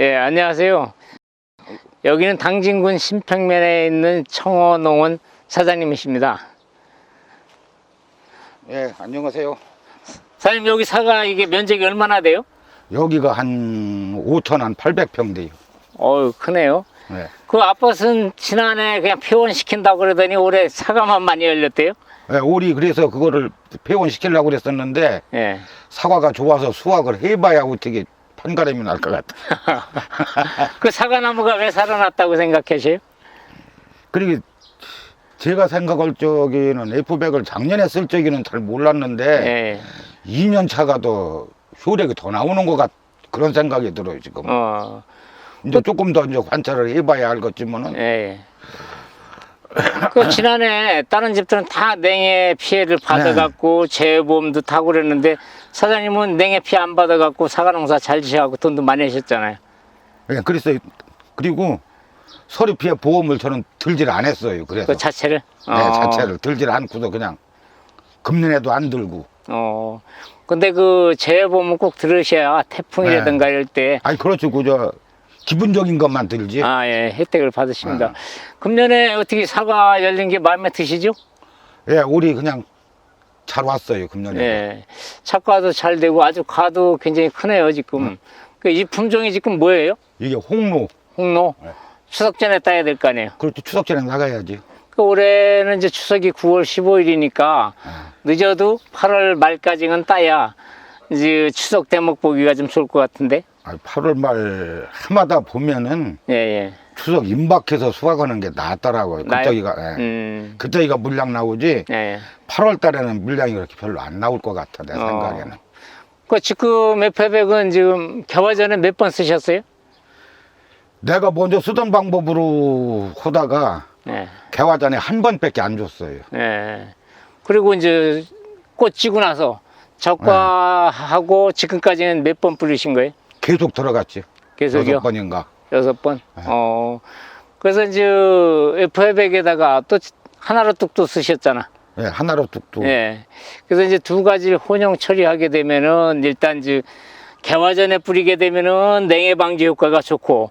예, 안녕하세요. 여기는 당진군 신평면에 있는 청어농원 사장님이십니다. 예, 안녕하세요. 사장님, 여기 사과 이게 면적이 얼마나 돼요? 여기가 한 5천 한 800평 돼요. 어우, 크네요. 예. 그 아빠는 지난해 그냥 폐원시킨다고 그러더니 올해 사과만 많이 열렸대요? 예, 올이 그래서 그거를 폐원시키려고 그랬었는데 예. 사과가 좋아서 수확을 해봐야 어떻게 판가름이 날 것 같아. 그 사과나무가 왜 살아났다고 생각하세요? 그리고 제가 생각할 적에는 F100을 작년에 쓸 적에는 잘 몰랐는데 예. 2년 차가 더 효력이 더 나오는 것 같 그런 생각이 들어요 지금. 이제 조금 더 이제 관찰을 해봐야 알겠지만은. 예. 그 지난해 다른 집들은 다 냉해 피해를 받아갖고 재보험도 타고 그랬는데 사장님은 냉해 피해 안 받아갖고 사과농사 잘 지셔갖고 돈도 많이 하셨잖아요. 예, 그랬어요. 그리고 서리 피해 보험을 저는 들질 안 했어요. 그래서 그 자체를? 네, 자체를 들질 않고도 그냥 금년에도 안 들고. 근데 그 재보험은 꼭 들으셔야 태풍이라든가 이럴 때. 아니 그렇죠. 그저 기본적인 것만 들지. 예, 혜택을 받으십니다. 금년에 어떻게 사과 열린 게 마음에 드시죠? 예, 올이 그냥 잘 왔어요. 금년에. 예. 착과도 잘 되고 아주 과도 굉장히 크네요, 지금. 그 이 품종이 지금 뭐예요? 이게 홍로. 홍로? 네. 추석 전에 따야 될 거 아니에요? 그렇죠. 추석 전에 나가야지. 그 올해는 이제 추석이 9월 15일이니까 늦어도 8월 말까지는 따야 이제 추석 대목 보기가 좀 좋을 것 같은데. 8월 말 해마다 보면은 예. 추석 임박해서 수확하는 게 낫더라고요. 그때기가. 그때기가 물량 나오지. 예. 8월 달에는 물량이 그렇게 별로 안 나올 것 같아. 내 생각에는. 그 지금 F100은 지금 개화 전에 몇 번 쓰셨어요? 내가 먼저 쓰던 방법으로 하다가 네. 개화 전에 한 번밖에 안 줬어요. 네. 그리고 이제 꽃 지고 나서 적과하고 지금까지는 몇 번 뿌리신 거예요? 계속 들어갔지. 계속요? 6번인가. 6번? 네. 그래서 이제 F100에다가 또 하나로 뚝도 쓰셨잖아. 예, 하나로 뚝뚝. 예. 그래서 이제 두 가지를 혼용 처리하게 되면은 일단 이제 개화 전에 뿌리게 되면은 냉해 방지 효과가 좋고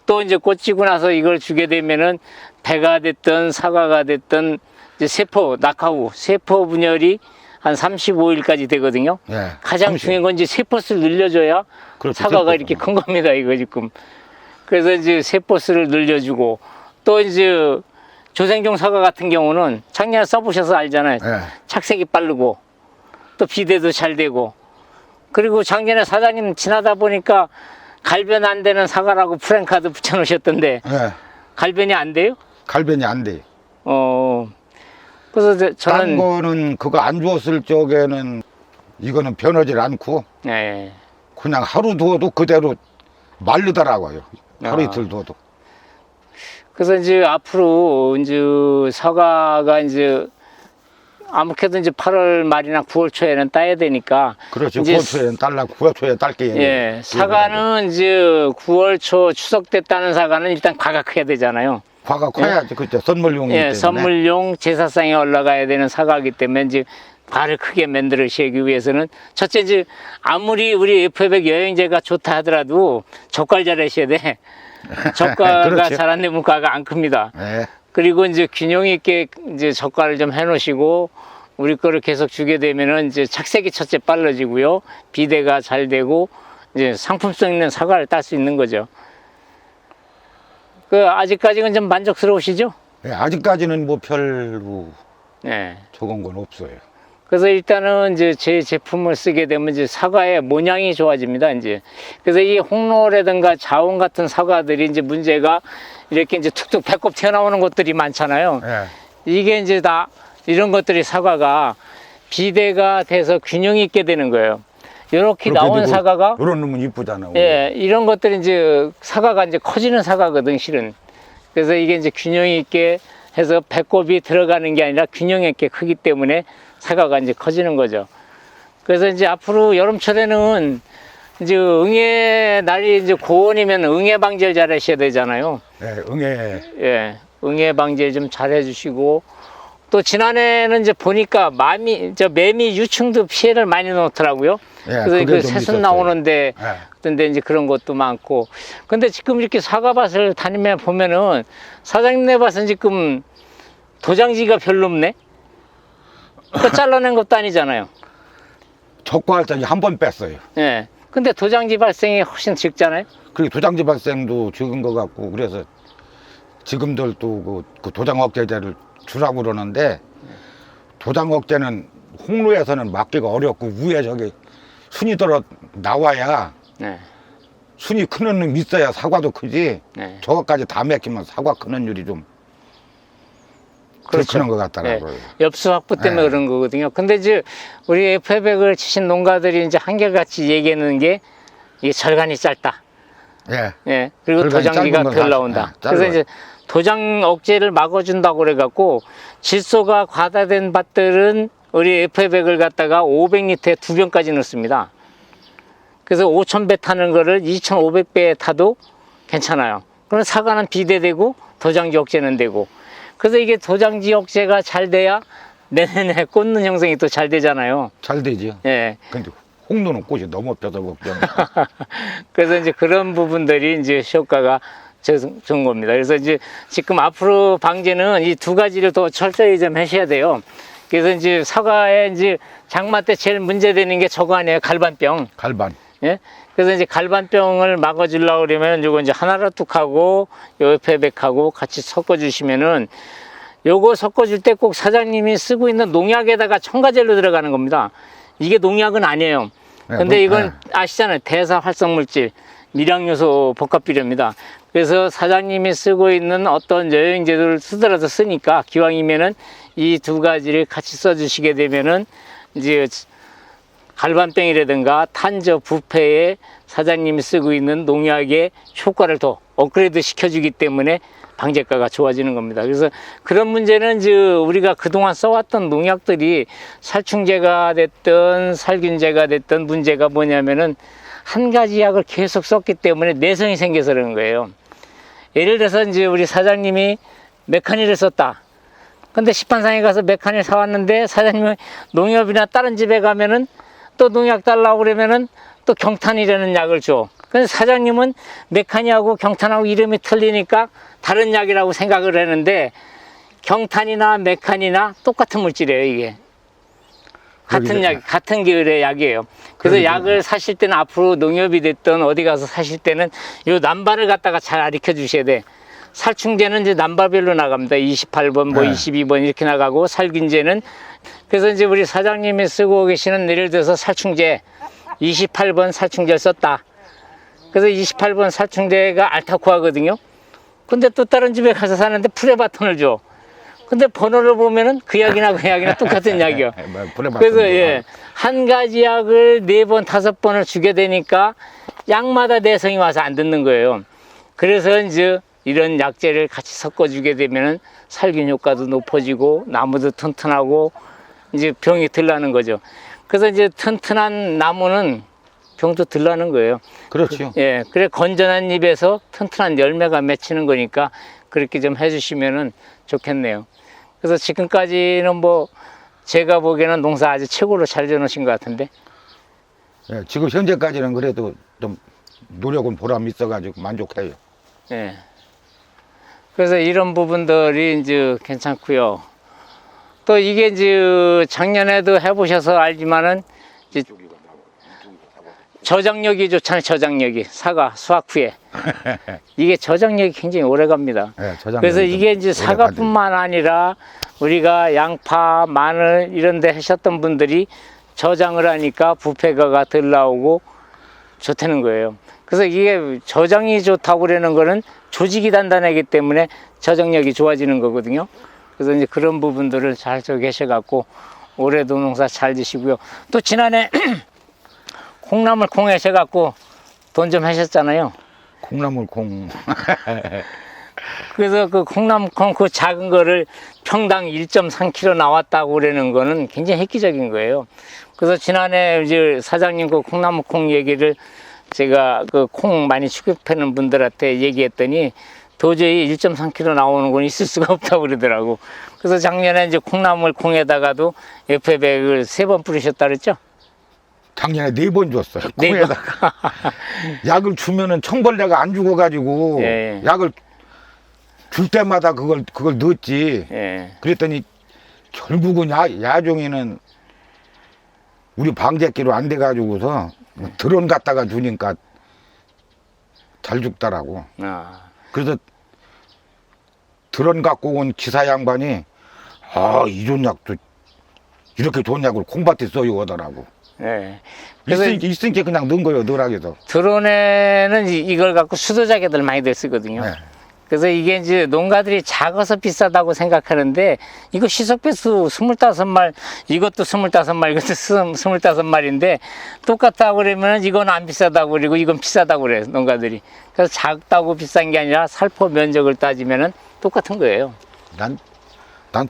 또 이제 꽃 지고 나서 이걸 주게 되면은 배가 됐든 사과가 됐든 이제 세포, 낙하후, 세포 분열이 한 35일까지 되거든요. 예, 가장 30. 중요한 건 이제 세포수를 늘려줘야 그렇죠, 사과가 세포수. 이렇게 큰 겁니다, 이거 지금. 그래서 이제 세포수를 늘려주고 또 이제 조생종 사과 같은 경우는 작년에 써보셔서 알잖아요. 예. 착색이 빠르고 또 비대도 잘 되고 그리고 작년에 사장님 지나다 보니까 갈변 안 되는 사과라고 프랭카드 붙여놓으셨던데 예. 갈변이 안 돼요? 갈변이 안 돼. 그래서 딴 저는 거는 그거 안 주었을 적에는 이거는 변하지 않고 예. 그냥 하루 두어도 그대로 마르더라고요. 하루 이틀 두어도. 그래서 이제 앞으로 이제 사과가 이제 아무래도 이제 8월 말이나 9월 초에는 따야 되니까 그렇죠. 이제 9월 초에 딸라 9월 초에 딸게. 예, 사과는 이제 9월 초 추석 때 따는 사과는 일단 과가 크게 되잖아요. 과가 커야지. 그때 선물용이기 때문에. 선물용 제사상에 올라가야 되는 사과이기 때문에 이제 과를 크게 만들으시기 위해서는 첫째 이제 아무리 우리 F100 여행제가 좋다 하더라도 젓갈 잘 하셔야 돼. 젓갈가 그렇죠. 잘 안 되면 과가 안 큽니다. 예. 그리고 이제 균형 있게 이제 젓갈을 좀 해놓으시고 우리 거를 계속 주게 되면은 이제 착색이 첫째 빨라지고요. 비대가 잘 되고 이제 상품성 있는 사과를 딸 수 있는 거죠. 그 아직까지는 좀 만족스러우시죠? 예, 아직까지는 뭐 별로 네. 적은 건 없어요. 그래서 일단은 이제 제 제품을 쓰게 되면 이제 사과의 모양이 좋아집니다. 이제 그래서 이 홍로라든가 자원 같은 사과들이 이제 문제가 이렇게 이제 툭툭 배꼽 튀어나오는 것들이 많잖아요. 예. 이게 이제 다 이런 것들이 사과가 비대가 돼서 균형 있게 되는 거예요. 이렇게 나온 사과가 이런 놈은 이쁘잖아. 예, 이런 것들이 이제 사과가 이제 커지는 사과거든, 실은. 그래서 이게 이제 균형 있게 해서 배꼽이 들어가는 게 아니라 균형 있게 크기 때문에 사과가 이제 커지는 거죠. 그래서 이제 앞으로 여름철에는 이제 응애 날이 이제 고온이면 응애 방지를 잘 하셔야 되잖아요. 예, 응애. 예, 응애 방지 좀 잘 해주시고 또 지난해는 이제 보니까 매미 유충도 피해를 많이 놓더라고요. 예, 그래서 그게 그 좀 새순 있었어요. 나오는데 예. 근데 이제 그런 것도 많고. 근데 지금 이렇게 사과밭을 다니며 보면은 사장님네 밭은 지금 도장지가 별로 없네. 그 잘라낸 것도 아니잖아요. 적과할 적이 한 번 뺐어요. 예. 근데 도장지 발생이 훨씬 적잖아요. 그리고 도장지 발생도 적은 것 같고 그래서 지금들 또 그 도장 억제제를 주라고 그러는데 도장 억제는 홍로에서는 막기가 어렵고 위에 저기 순이 들어 나와야 네. 순이 크는 놈 있어야 사과도 크지. 네. 저것까지 다 맥히면 사과 크는 율이 좀 그렇죠. 크는 것 같더라고요. 네. 엽수 확보 때문에 네. 그런 거거든요. 근데 이제 우리 F100을 치신 농가들이 이제 한결같이 얘기하는 게 이게 절간이 짧다. 예. 예. 그리고 절간이 도장지가 짧은 건 덜 나온다. 예, 그래서 짧아요. 이제 도장 억제를 막아준다고 그래갖고 질소가 과다된 밭들은 우리 F100을 갖다가 500리터에 2병까지 넣습니다. 그래서 5,000배 타는 거를 2,500배에 타도 괜찮아요. 그럼 사과는 비대되고 도장지 억제는 되고. 그래서 이게 도장지 억제가 잘 돼야 내년에 꽂는 형성이 또 잘 되잖아요. 잘 되죠. 예. 근데 홍도는 꽃이 너무 없어서 걱정. 그래서 이제 그런 부분들이 이제 효과가 좋은 겁니다. 그래서 이제 지금 앞으로 방제는 이 두 가지를 더 철저히 좀 하셔야 돼요. 그래서 이제 사과에 이제 장마 때 제일 문제되는 게 저거 아니에요. 갈반병. 갈반. 예? 그래서 이제 갈반병을 막아주려고 그러면 요거 이제 하나로 뚝 하고 요 F100하고 같이 섞어주시면은 요거 섞어줄 때 꼭 사장님이 쓰고 있는 농약에다가 첨가제로 들어가는 겁니다. 이게 농약은 아니에요. 네, 근데 이건 네. 아시잖아요. 대사 활성물질, 밀양요소 복합비료입니다. 그래서 사장님이 쓰고 있는 어떤 여행제도를 쓰더라도 쓰니까 기왕이면은 이 두 가지를 같이 써주시게 되면은 이제 갈반병이라든가 탄저 부패에 사장님이 쓰고 있는 농약의 효과를 더 업그레이드 시켜주기 때문에 방제가가 좋아지는 겁니다. 그래서 그런 문제는 이제 우리가 그동안 써왔던 농약들이 살충제가 됐든 살균제가 됐든 문제가 뭐냐면은 한 가지 약을 계속 썼기 때문에 내성이 생겨서 그런 거예요. 예를 들어서 이제 우리 사장님이 메카닐을 썼다. 근데 시판상에 가서 메카닐 사왔는데 사장님이 농협이나 다른 집에 가면은 또 농약 달라고 그러면은 또 경탄이라는 약을 줘. 근데 사장님은 메카니하고 경탄하고 이름이 틀리니까 다른 약이라고 생각을 하는데 경탄이나 메카니나 똑같은 물질이에요, 이게. 같은 약, 같은 계열의 약이에요. 그래서 약을 사실 때는 앞으로 농협이 됐든 어디 가서 사실 때는 요 남발을 갖다가 잘 가르쳐 주셔야 돼. 살충제는 이제 남발별로 나갑니다. 28번, 뭐 네. 22번 이렇게 나가고 살균제는 그래서 이제 우리 사장님이 쓰고 계시는 예를 들어서 살충제 28번 살충제를 썼다. 그래서 28번 살충제가 알타코아거든요. 근데 또 다른 집에 가서 사는데 프레바톤을 줘. 근데 번호를 보면은 그 약이나 그 약이나 똑같은 약이요. 그래서 예, 한 가지 약을 4번, 5번을 주게 되니까 약마다 내성이 와서 안 듣는 거예요. 그래서 이제 이런 약재를 같이 섞어주게 되면은 살균 효과도 높아지고 나무도 튼튼하고 이제 병이 덜 나는 거죠. 그래서 이제 튼튼한 나무는 병도 덜 나는 거예요. 그렇죠. 예, 그래 건전한 잎에서 튼튼한 열매가 맺히는 거니까 그렇게 좀 해주시면은 좋겠네요. 그래서 지금까지는 뭐 제가 보기에는 농사 아주 최고로 잘 지어놓으신 것 같은데. 예, 지금 현재까지는 그래도 좀 노력은 보람 있어가지고 만족해요. 예. 그래서 이런 부분들이 이제 괜찮고요. 또 이게 이제 작년에도 해보셔서 알지만은 이제 저장력이 좋잖아요. 저장력이 사과 수확 후에 이게 저장력이 굉장히 오래 갑니다. 예, 그래서 이게 이제 사과뿐만 아니라 우리가 양파, 마늘 이런 데 하셨던 분들이 저장을 하니까 부패가가 덜 나오고 좋다는 거예요. 그래서 이게 저장이 좋다고 그러는 거는 조직이 단단하기 때문에 저장력이 좋아지는 거거든요. 그래서 이제 그런 부분들을 잘 저 계셔갖고 올해도 농사 잘 지시고요. 또 지난해 콩나물 콩 하셔갖고 돈 좀 하셨잖아요. 콩나물 콩. 그래서 그 콩나물 콩 그 작은 거를 평당 1.3kg 나왔다고 그러는 거는 굉장히 획기적인 거예요. 그래서 지난해 이제 사장님 그 콩나물 콩 얘기를 제가 그 콩 많이 취급하는 분들한테 얘기했더니 도저히 1.3kg 나오는 건 있을 수가 없다고 그러더라고. 그래서 작년에 이제 콩나물 콩에다가도 FA100을 3번 뿌리셨다 그랬죠? 작년에 4번 줬어요. 네 번. 콩에다가. 약을 주면은 청벌레가 안 죽어가지고 예. 약을 줄 때마다 그걸 넣었지. 예. 그랬더니 결국은 야종이는 우리 방제기로 안 돼가지고서 드론 갖다가 주니까 잘 죽더라고. 아. 그래서 드론 갖고 온 기사 양반이 이 좋은 약도 이렇게 좋은 약을 콩밭에 써요 하더라고. 예. 그래서 있으니까 그냥 넣은 거예요, 너락에서. 드론에는 이걸 갖고 수도자개들 많이들 쓰거든요. 네. 그래서 이게 이제 농가들이 작아서 비싸다고 생각하는데 이거 시속배수 25말, 이것도 25말, 이것도 25말인데 똑같다고 그러면 이건 안 비싸다고 그러고 이건 비싸다고 그래요, 농가들이. 그래서 작다고 비싼 게 아니라 살포 면적을 따지면은 똑같은 거예요. 난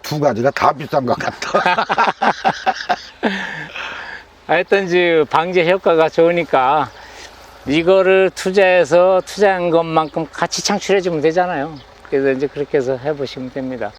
두 가지가 다 비싼 것 같아. 하여튼 방제 효과가 좋으니까 이거를 투자해서 투자한 것만큼 같이 창출해 주면 되잖아요. 그래서 이제 그렇게 해서 해보시면 됩니다.